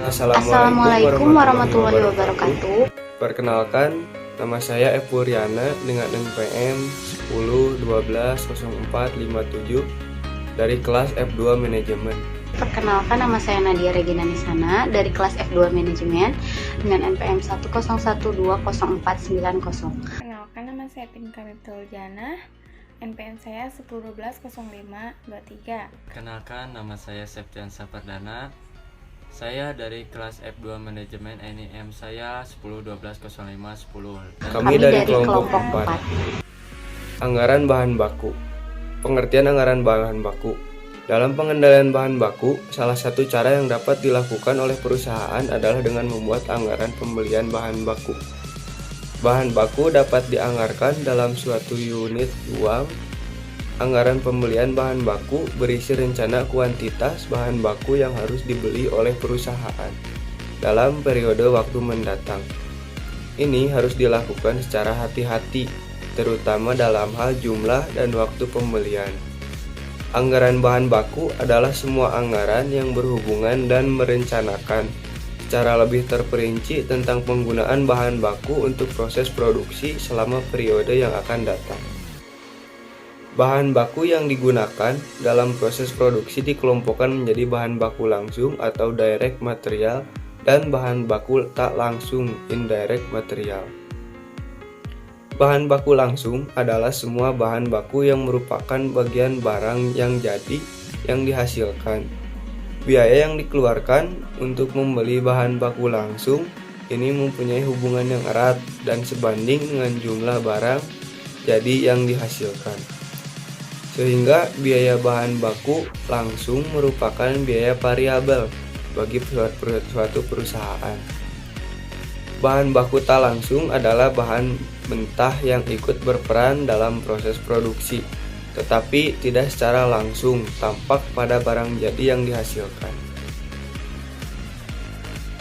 Assalamualaikum warahmatullahi wabarakatuh. Perkenalkan, nama saya Epuriana dengan NPM 10120457 dari kelas F2 Manajemen. Perkenalkan, nama saya Nadia Regina Nisana dari kelas F2 Manajemen dengan NPM 101200490. Perkenalkan, nama saya Pinka Miptuljana, NPM saya 10120523. Kenalkan, nama saya Septian Sapardana. Saya dari kelas F2 Manajemen, NIM saya 10120510. Kami dari kelompok 4. Anggaran bahan baku. Pengertian anggaran bahan baku. Dalam pengendalian bahan baku, salah satu cara yang dapat dilakukan oleh perusahaan adalah dengan membuat anggaran pembelian bahan baku. Bahan baku dapat dianggarkan dalam suatu unit uang. Anggaran pembelian bahan baku berisi rencana kuantitas bahan baku yang harus dibeli oleh perusahaan dalam periode waktu mendatang. Ini harus dilakukan secara hati-hati, terutama dalam hal jumlah dan waktu pembelian. Anggaran bahan baku adalah semua anggaran yang berhubungan dan merencanakan secara lebih terperinci tentang penggunaan bahan baku untuk proses produksi selama periode yang akan datang. Bahan baku yang digunakan dalam proses produksi dikelompokkan menjadi bahan baku langsung atau direct material dan bahan baku tak langsung indirect material. Bahan baku langsung adalah semua bahan baku yang merupakan bagian barang yang jadi yang dihasilkan. Biaya yang dikeluarkan untuk membeli bahan baku langsung ini mempunyai hubungan yang erat dan sebanding dengan jumlah barang jadi yang dihasilkan. Sehingga biaya bahan baku langsung merupakan biaya variabel bagi suatu perusahaan. Bahan baku tak langsung adalah bahan mentah yang ikut berperan dalam proses produksi, tetapi tidak secara langsung tampak pada barang jadi yang dihasilkan.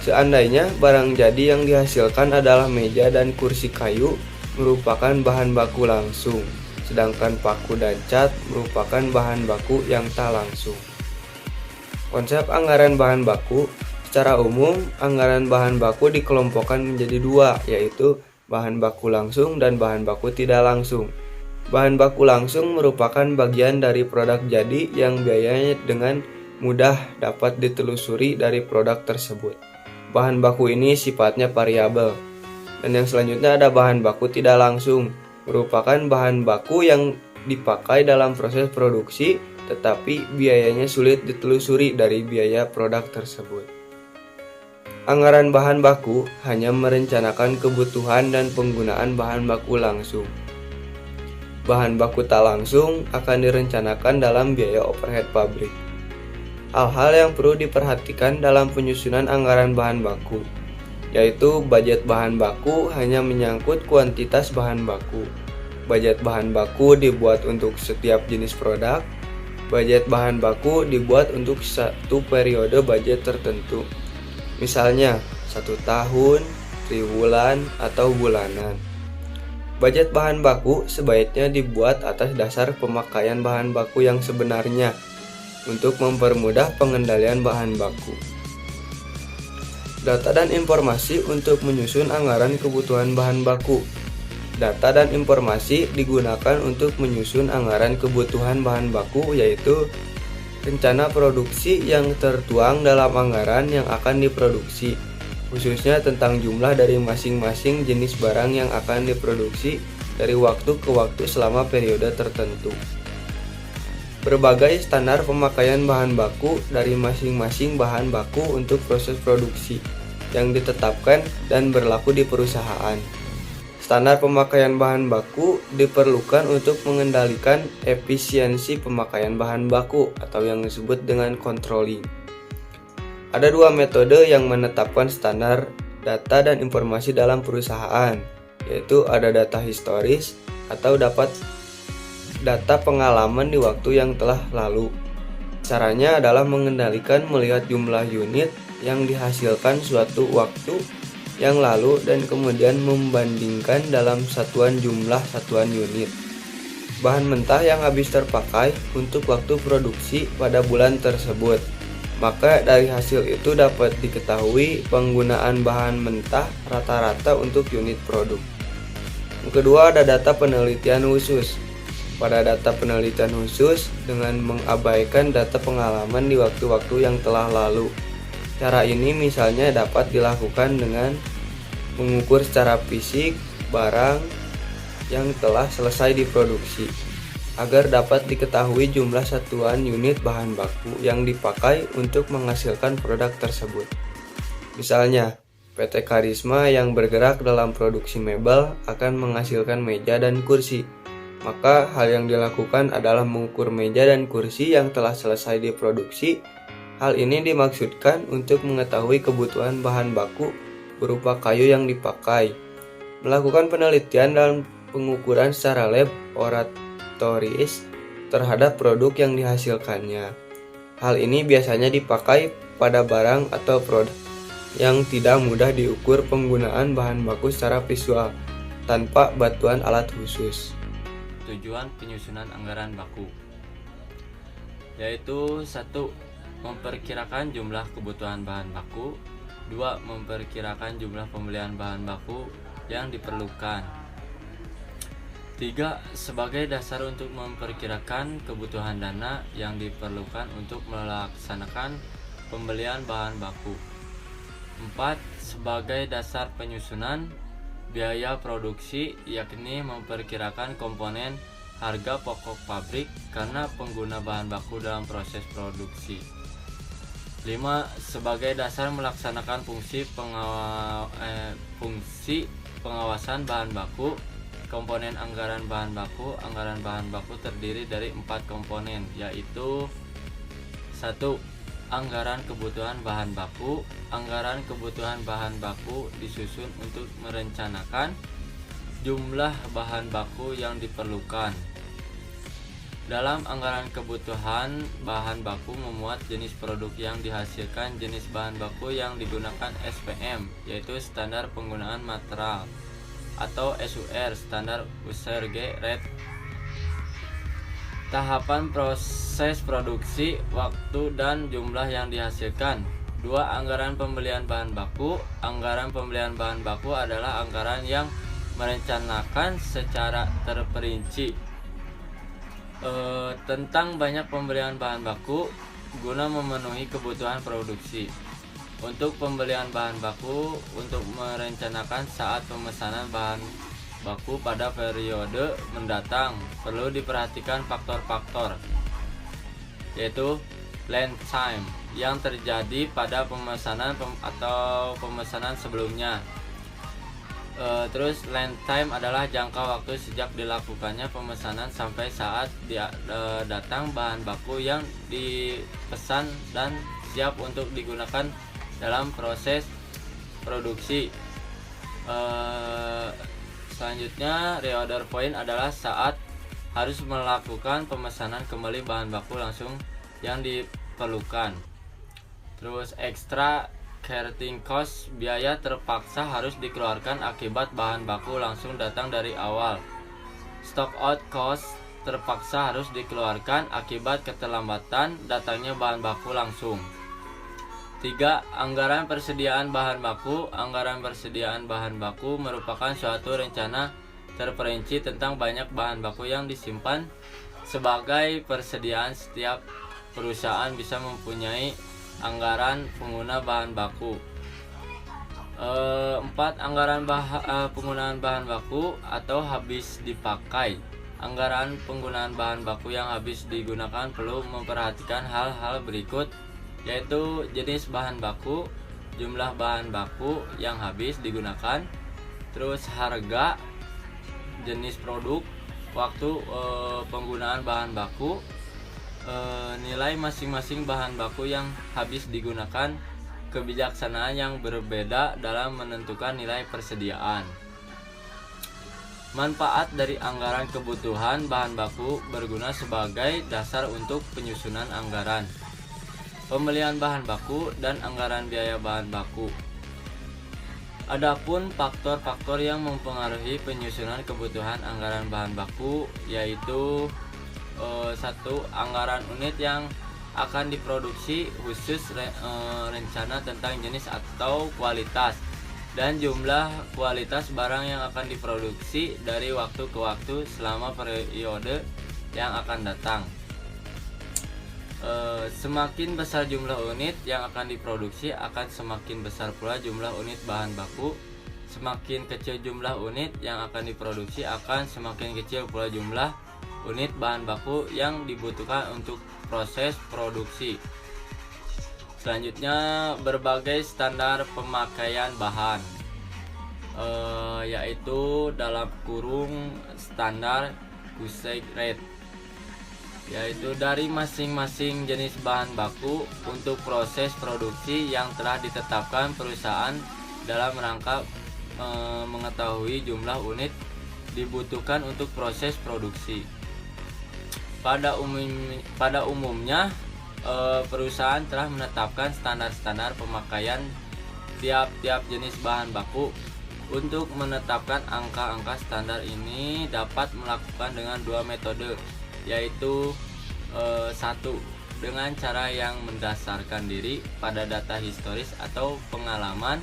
Seandainya barang jadi yang dihasilkan adalah meja dan kursi kayu, merupakan bahan baku langsung, sedangkan paku dan cat merupakan bahan baku yang tak langsung. Konsep anggaran bahan baku. Secara umum, anggaran bahan baku dikelompokkan menjadi dua, yaitu bahan baku langsung dan bahan baku tidak langsung. Bahan baku langsung merupakan bagian dari produk jadi yang biayanya dengan mudah dapat ditelusuri dari produk tersebut. Bahan baku ini sifatnya variabel. Dan yang selanjutnya ada bahan baku tidak langsung, merupakan bahan baku yang dipakai dalam proses produksi, tetapi biayanya sulit ditelusuri dari biaya produk tersebut. Anggaran bahan baku hanya merencanakan kebutuhan dan penggunaan bahan baku langsung. Bahan baku tak langsung akan direncanakan dalam biaya overhead pabrik. Hal-hal yang perlu diperhatikan dalam penyusunan anggaran bahan baku, yaitu budget bahan baku hanya menyangkut kuantitas bahan baku. Budget bahan baku dibuat untuk setiap jenis produk. Budget bahan baku dibuat untuk satu periode budget tertentu. Misalnya, 1 tahun, triwulan, atau bulanan. Budget bahan baku sebaiknya dibuat atas dasar pemakaian bahan baku yang sebenarnya untuk mempermudah pengendalian bahan baku. Data dan informasi untuk menyusun anggaran kebutuhan bahan baku. Data dan informasi digunakan untuk menyusun anggaran kebutuhan bahan baku, yaitu rencana produksi yang tertuang dalam anggaran yang akan diproduksi, khususnya tentang jumlah dari masing-masing jenis barang yang akan diproduksi dari waktu ke waktu selama periode tertentu. Berbagai standar pemakaian bahan baku dari masing-masing bahan baku untuk proses produksi yang ditetapkan dan berlaku di perusahaan. Standar pemakaian bahan baku diperlukan untuk mengendalikan efisiensi pemakaian bahan baku atau yang disebut dengan controlling. Ada dua metode yang menetapkan standar data dan informasi dalam perusahaan, yaitu ada data historis atau dapat data pengalaman di waktu yang telah lalu. Caranya adalah mengendalikan melihat jumlah unit yang dihasilkan suatu waktu yang lalu dan kemudian membandingkan dalam satuan jumlah satuan unit bahan mentah yang habis terpakai untuk waktu produksi pada bulan tersebut. Maka dari hasil itu dapat diketahui penggunaan bahan mentah rata-rata untuk unit produk. Yang kedua ada data penelitian khusus. Pada data penelitian khusus dengan mengabaikan data pengalaman di waktu-waktu yang telah lalu. Cara ini misalnya dapat dilakukan dengan mengukur secara fisik barang yang telah selesai diproduksi agar dapat diketahui jumlah satuan unit bahan baku yang dipakai untuk menghasilkan produk tersebut. Misalnya, PT Karisma yang bergerak dalam produksi mebel akan menghasilkan meja dan kursi. Maka hal yang dilakukan adalah mengukur meja dan kursi yang telah selesai diproduksi. Hal ini dimaksudkan untuk mengetahui kebutuhan bahan baku berupa kayu yang dipakai. Melakukan penelitian dan pengukuran secara laboratoris terhadap produk yang dihasilkannya. Hal ini biasanya dipakai pada barang atau produk yang tidak mudah diukur penggunaan bahan baku secara visual tanpa bantuan alat khusus. Tujuan penyusunan anggaran baku yaitu 1. Memperkirakan jumlah kebutuhan bahan baku. 2. Memperkirakan jumlah pembelian bahan baku yang diperlukan. 3. Sebagai dasar untuk memperkirakan kebutuhan dana yang diperlukan untuk melaksanakan pembelian bahan baku. 4. Sebagai dasar penyusunan biaya produksi, yakni memperkirakan komponen harga pokok pabrik karena pengguna bahan baku dalam proses produksi. 5. Sebagai dasar melaksanakan fungsi pengawasan bahan baku. Komponen anggaran bahan baku. Anggaran bahan baku terdiri dari 4 komponen, yaitu 1. Anggaran kebutuhan bahan baku. Anggaran kebutuhan bahan baku disusun untuk merencanakan jumlah bahan baku yang diperlukan. Dalam anggaran kebutuhan bahan baku memuat jenis produk yang dihasilkan, jenis bahan baku yang digunakan SPM, yaitu standar penggunaan material, atau SUR, standar userge rate. Tahapan proses produksi, waktu dan jumlah yang dihasilkan. 2. Anggaran pembelian bahan baku. Anggaran pembelian bahan baku adalah anggaran yang merencanakan secara terperinci tentang banyak pembelian bahan baku guna memenuhi kebutuhan produksi. Untuk pembelian bahan baku, untuk merencanakan saat pemesanan bahan baku pada periode mendatang, perlu diperhatikan faktor-faktor, yaitu lead time yang terjadi pada pemesanan atau pemesanan sebelumnya. Terus lead time adalah jangka waktu sejak dilakukannya pemesanan sampai saat datang bahan baku yang dipesan dan siap untuk digunakan dalam proses produksi. Selanjutnya, reorder point adalah saat harus melakukan pemesanan kembali bahan baku langsung yang diperlukan. Terus extra carrying cost, biaya terpaksa harus dikeluarkan akibat bahan baku langsung datang dari awal. Stock out cost, terpaksa harus dikeluarkan akibat keterlambatan datangnya bahan baku langsung. 3. Anggaran persediaan bahan baku. Anggaran persediaan bahan baku merupakan suatu rencana terperinci tentang banyak bahan baku yang disimpan. Sebagai persediaan, setiap perusahaan bisa mempunyai anggaran pengguna bahan baku. 4. Anggaran penggunaan bahan baku atau habis dipakai. Anggaran penggunaan bahan baku yang habis digunakan perlu memperhatikan hal-hal berikut, yaitu jenis bahan baku, jumlah bahan baku yang habis digunakan, terus harga, jenis produk, waktu penggunaan bahan baku, nilai masing-masing bahan baku yang habis digunakan, kebijaksanaan yang berbeda dalam menentukan nilai persediaan. Manfaat dari anggaran kebutuhan bahan baku berguna sebagai dasar untuk penyusunan anggaran pembelian bahan baku dan anggaran biaya bahan baku. Adapun faktor-faktor yang mempengaruhi penyusunan kebutuhan anggaran bahan baku yaitu 1. Anggaran unit yang akan diproduksi khusus rencana tentang jenis atau kualitas dan jumlah kualitas barang yang akan diproduksi dari waktu ke waktu selama periode yang akan datang. Semakin besar jumlah unit yang akan diproduksi, akan semakin besar pula jumlah unit bahan baku. Semakin kecil jumlah unit yang akan diproduksi, akan semakin kecil pula jumlah unit bahan baku yang dibutuhkan untuk proses produksi. Selanjutnya, berbagai standar pemakaian bahan, yaitu dalam kurung standar usage rate, yaitu dari masing-masing jenis bahan baku untuk proses produksi yang telah ditetapkan perusahaan dalam rangka mengetahui jumlah unit dibutuhkan untuk proses produksi. Pada umumnya perusahaan telah menetapkan standar-standar pemakaian tiap-tiap jenis bahan baku. Untuk menetapkan angka-angka standar ini dapat melakukan dengan dua metode, yaitu satu, dengan cara yang mendasarkan diri pada data historis atau pengalaman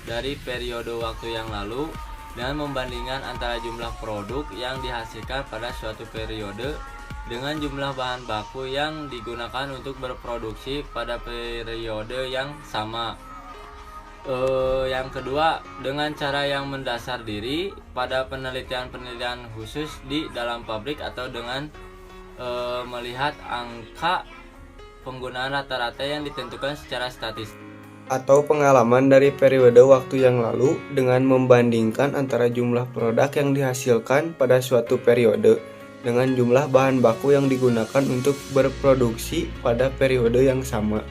dari periode waktu yang lalu dan membandingkan antara jumlah produk yang dihasilkan pada suatu periode dengan jumlah bahan baku yang digunakan untuk berproduksi pada periode yang sama. Yang kedua, dengan cara yang mendasar diri pada penelitian-penelitian khusus di dalam pabrik atau dengan melihat angka penggunaan rata-rata yang ditentukan secara statistik atau pengalaman dari periode waktu yang lalu dengan membandingkan antara jumlah produk yang dihasilkan pada suatu periode dengan jumlah bahan baku yang digunakan untuk berproduksi pada periode yang sama.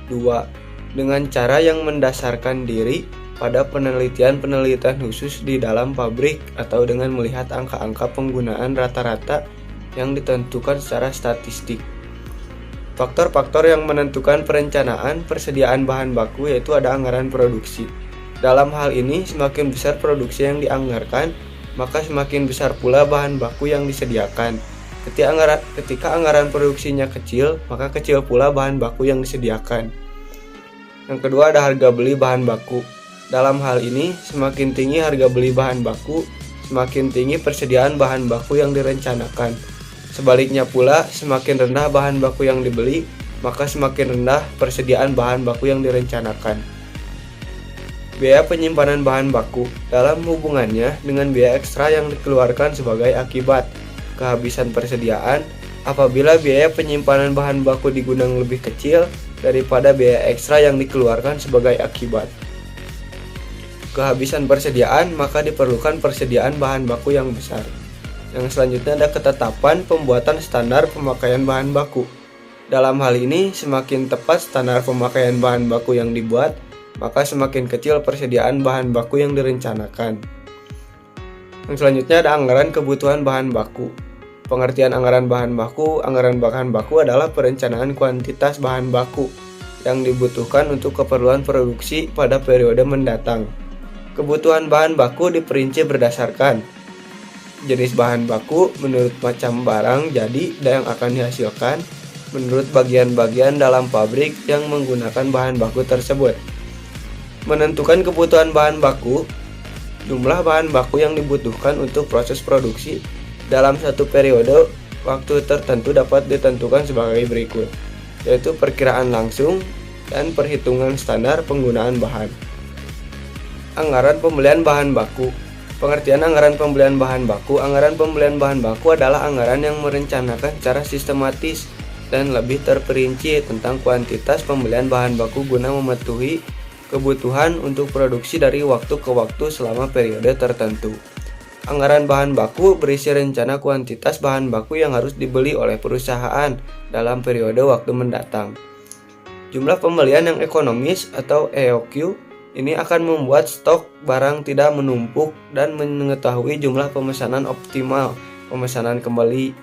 2. Dengan cara yang mendasarkan diri pada penelitian-penelitian khusus di dalam pabrik atau dengan melihat angka-angka penggunaan rata-rata yang ditentukan secara statistik. Faktor-faktor yang menentukan perencanaan persediaan bahan baku yaitu ada anggaran produksi. Dalam hal ini, semakin besar produksi yang dianggarkan, maka semakin besar pula bahan baku yang disediakan. Ketika anggaran produksinya kecil, maka kecil pula bahan baku yang disediakan. Yang kedua ada harga beli bahan baku. Dalam hal ini, semakin tinggi harga beli bahan baku, semakin tinggi persediaan bahan baku yang direncanakan. Sebaliknya pula, semakin rendah bahan baku yang dibeli, maka semakin rendah persediaan bahan baku yang direncanakan. Biaya penyimpanan bahan baku dalam hubungannya dengan biaya ekstra yang dikeluarkan sebagai akibat kehabisan persediaan apabila biaya penyimpanan bahan baku di gudang lebih kecil daripada biaya ekstra yang dikeluarkan sebagai akibat kehabisan persediaan, maka diperlukan persediaan bahan baku yang besar. Yang selanjutnya ada ketetapan pembuatan standar pemakaian bahan baku. Dalam hal ini, semakin tepat standar pemakaian bahan baku yang dibuat, maka semakin kecil persediaan bahan baku yang direncanakan. Yang selanjutnya ada anggaran kebutuhan bahan baku. Pengertian anggaran bahan baku adalah perencanaan kuantitas bahan baku yang dibutuhkan untuk keperluan produksi pada periode mendatang. Kebutuhan bahan baku diperinci berdasarkan jenis bahan baku menurut macam barang jadi yang akan dihasilkan, menurut bagian-bagian dalam pabrik yang menggunakan bahan baku tersebut. Menentukan kebutuhan bahan baku, jumlah bahan baku yang dibutuhkan untuk proses produksi dalam satu periode waktu tertentu dapat ditentukan sebagai berikut, yaitu perkiraan langsung dan perhitungan standar penggunaan bahan. Anggaran pembelian bahan baku. Pengertian anggaran pembelian bahan baku. Anggaran pembelian bahan baku adalah anggaran yang merencanakan secara sistematis dan lebih terperinci tentang kuantitas pembelian bahan baku guna memenuhi kebutuhan untuk produksi dari waktu ke waktu selama periode tertentu. Anggaran bahan baku berisi rencana kuantitas bahan baku yang harus dibeli oleh perusahaan dalam periode waktu mendatang. Jumlah pembelian yang ekonomis atau EOQ ini akan membuat stok barang tidak menumpuk dan mengetahui jumlah pemesanan optimal, pemesanan kembali.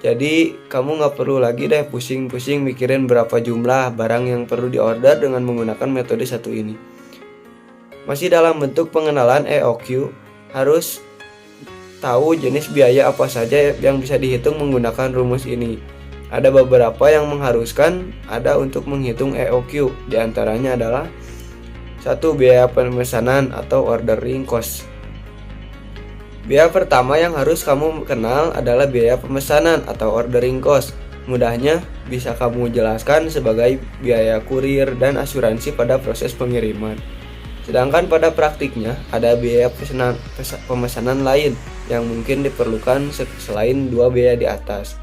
Jadi kamu nggak perlu lagi deh pusing-pusing mikirin berapa jumlah barang yang perlu diorder dengan menggunakan metode satu ini. Masih dalam bentuk pengenalan EOQ, harus tahu jenis biaya apa saja yang bisa dihitung menggunakan rumus ini. Ada beberapa yang mengharuskan ada untuk menghitung EOQ, diantaranya adalah 1. Biaya pemesanan atau ordering cost. Biaya pertama yang harus kamu kenal adalah biaya pemesanan atau ordering cost. Mudahnya bisa kamu jelaskan sebagai biaya kurir dan asuransi pada proses pengiriman. Sedangkan pada praktiknya ada biaya pemesanan lain yang mungkin diperlukan selain 2 biaya di atas.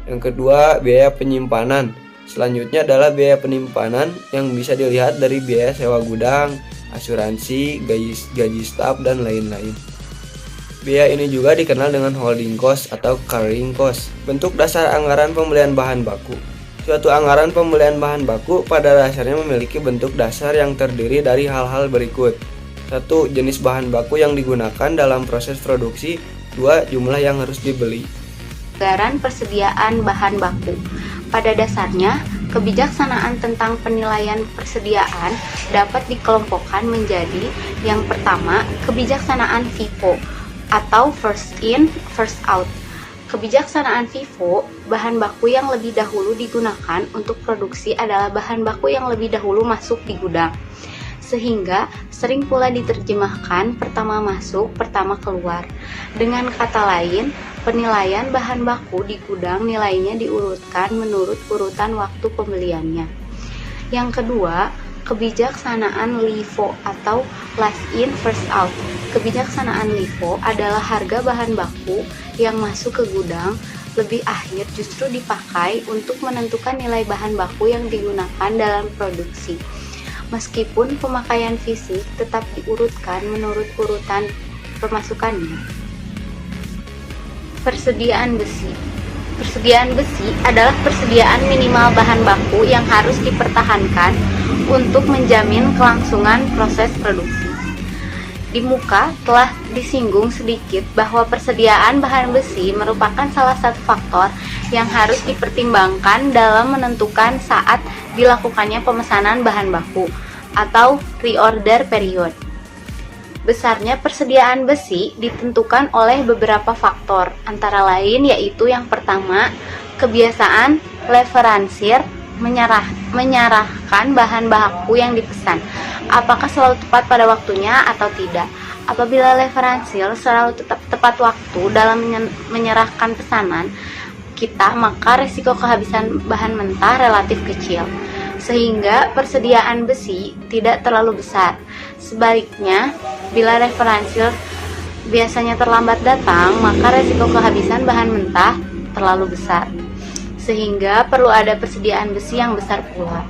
Yang kedua, biaya penyimpanan. Selanjutnya adalah biaya penyimpanan yang bisa dilihat dari biaya sewa gudang, asuransi, gaji staf, dan lain-lain. Biaya ini juga dikenal dengan holding cost atau carrying cost. Bentuk dasar anggaran pembelian bahan baku. Suatu anggaran pembelian bahan baku pada dasarnya memiliki bentuk dasar yang terdiri dari hal-hal berikut. 1. Jenis bahan baku yang digunakan dalam proses produksi. 2. Jumlah yang harus dibeli. Anggaran persediaan bahan baku. Pada dasarnya, kebijaksanaan tentang penilaian persediaan dapat dikelompokkan menjadi yang pertama, kebijaksanaan FIFO atau first in, first out. Kebijaksanaan FIFO, bahan baku yang lebih dahulu digunakan untuk produksi adalah bahan baku yang lebih dahulu masuk di gudang, sehingga sering pula diterjemahkan pertama masuk, pertama keluar. Dengan kata lain, penilaian bahan baku di gudang nilainya diurutkan menurut urutan waktu pembeliannya. Yang kedua, kebijaksanaan LIFO atau last in first out. Kebijaksanaan LIFO adalah harga bahan baku yang masuk ke gudang lebih akhir justru dipakai untuk menentukan nilai bahan baku yang digunakan dalam produksi. Meskipun pemakaian fisik tetap diurutkan menurut urutan pemasukannya. Persediaan besi. Persediaan besi adalah persediaan minimal bahan baku yang harus dipertahankan untuk menjamin kelangsungan proses produksi. Di muka telah disinggung sedikit bahwa persediaan bahan besi merupakan salah satu faktor yang harus dipertimbangkan dalam menentukan saat dilakukannya pemesanan bahan baku atau reorder period. Besarnya persediaan besi ditentukan oleh beberapa faktor, antara lain yaitu yang pertama, kebiasaan leveransir menyerahkan bahan baku yang dipesan, apakah selalu tepat pada waktunya atau tidak. Apabila leveransir selalu tepat waktu dalam menyerahkan pesanan kita, maka risiko kehabisan bahan mentah relatif kecil, sehingga persediaan besi tidak terlalu besar. Sebaliknya, bila referensil biasanya terlambat datang, maka risiko kehabisan bahan mentah terlalu besar, sehingga perlu ada persediaan besi yang besar pula.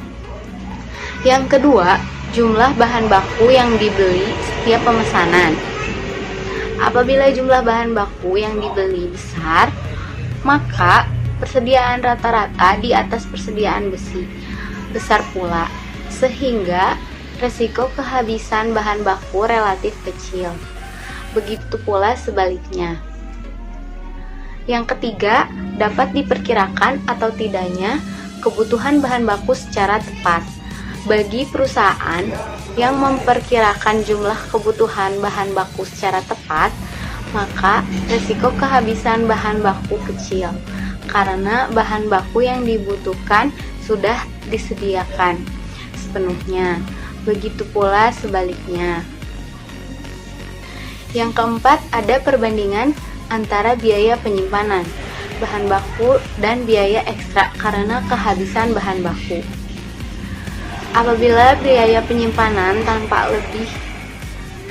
Yang kedua, jumlah bahan baku yang dibeli setiap pemesanan. Apabila jumlah bahan baku yang dibeli besar, maka persediaan rata-rata di atas persediaan besi besar pula, sehingga resiko kehabisan bahan baku relatif kecil. Begitu pula sebaliknya. Yang ketiga, dapat diperkirakan atau tidaknya kebutuhan bahan baku secara tepat. Bagi perusahaan yang memperkirakan jumlah kebutuhan bahan baku secara tepat, maka resiko kehabisan bahan baku kecil, karena bahan baku yang dibutuhkan sudah disediakan sepenuhnya. Begitu pula sebaliknya. Yang keempat, ada perbandingan antara biaya penyimpanan bahan baku dan biaya ekstra karena kehabisan bahan baku. Apabila biaya penyimpanan tampak lebih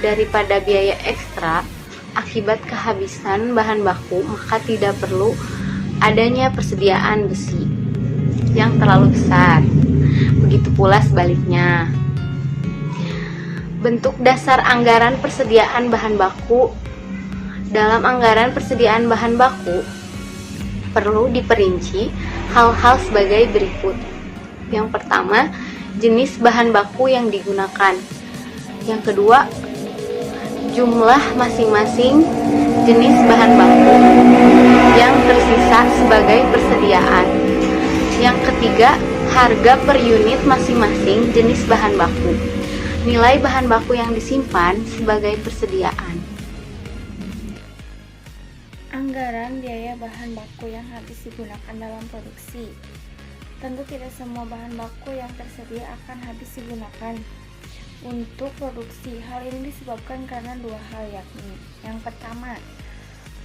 daripada biaya ekstra akibat kehabisan bahan baku, maka tidak perlu adanya persediaan besi yang terlalu besar. Begitu pula sebaliknya. Bentuk dasar anggaran persediaan bahan baku. Dalam anggaran persediaan bahan baku perlu diperinci hal-hal sebagai berikut. Yang pertama, jenis bahan baku yang digunakan. Yang kedua, jumlah masing-masing jenis bahan baku yang tersisa sebagai persediaan. Yang ketiga, harga per unit masing-masing jenis bahan baku. Nilai bahan baku yang disimpan sebagai persediaan. Anggaran biaya bahan baku yang habis digunakan dalam produksi. Tentu tidak semua bahan baku yang tersedia akan habis digunakan untuk produksi. Hal ini disebabkan karena dua hal, yakni yang pertama,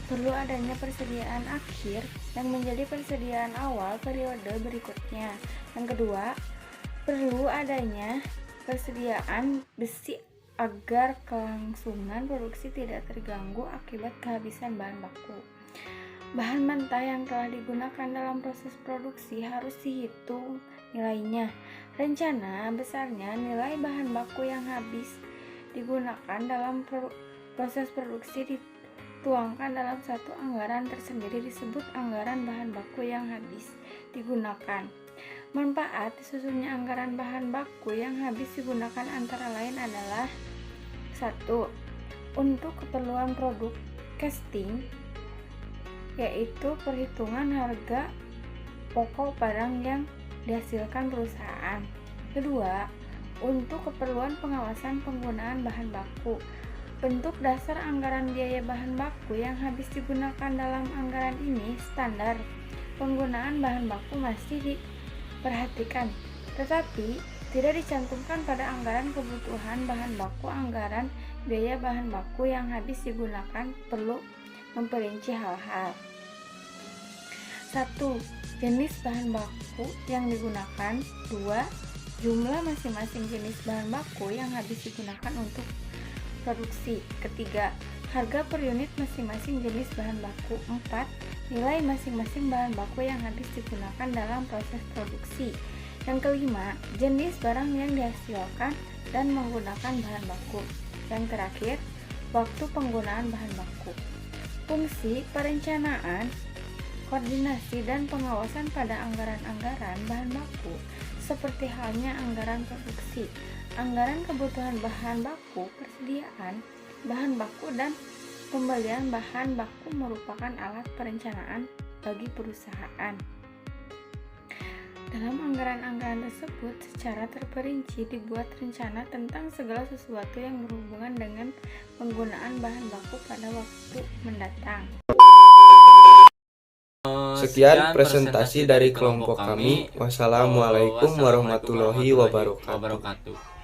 perlu adanya persediaan akhir yang menjadi persediaan awal periode berikutnya. Yang kedua, perlu adanya persediaan besi agar kelangsungan produksi tidak terganggu akibat kehabisan bahan baku. Bahan mentah yang telah digunakan dalam proses produksi harus dihitung nilainya. Rencana besarnya nilai bahan baku yang habis digunakan dalam proses produksi dituangkan dalam satu anggaran tersendiri disebut anggaran bahan baku yang habis digunakan. Manfaat disusunnya anggaran bahan baku yang habis digunakan antara lain adalah: 1. Untuk keperluan produk costing, yaitu perhitungan harga pokok barang yang dihasilkan perusahaan. 2. Untuk keperluan pengawasan penggunaan bahan baku. Bentuk dasar anggaran biaya bahan baku yang habis digunakan dalam anggaran ini standar. Penggunaan bahan baku masih diperhatikan, tetapi tidak dicantumkan pada anggaran kebutuhan bahan baku. Anggaran biaya bahan baku yang habis digunakan perlu memperinci hal-hal. 1. Jenis bahan baku yang digunakan. 2. Jumlah masing-masing jenis bahan baku yang habis digunakan untuk produksi. Ketiga, harga per unit masing-masing jenis bahan baku. 4. Nilai masing-masing bahan baku yang habis digunakan dalam proses produksi. Yang kelima, jenis barang yang dihasilkan dan menggunakan bahan baku. Yang terakhir, waktu penggunaan bahan baku. Fungsi perencanaan, koordinasi, dan pengawasan pada anggaran-anggaran bahan baku seperti halnya anggaran produksi, anggaran kebutuhan bahan baku, persediaan bahan baku, dan pembelian bahan baku merupakan alat perencanaan bagi perusahaan. Dalam anggaran-anggaran tersebut, secara terperinci dibuat rencana tentang segala sesuatu yang berhubungan dengan penggunaan bahan baku pada waktu mendatang. Sekian presentasi dari kelompok kami. Wassalamualaikum warahmatullahi wabarakatuh.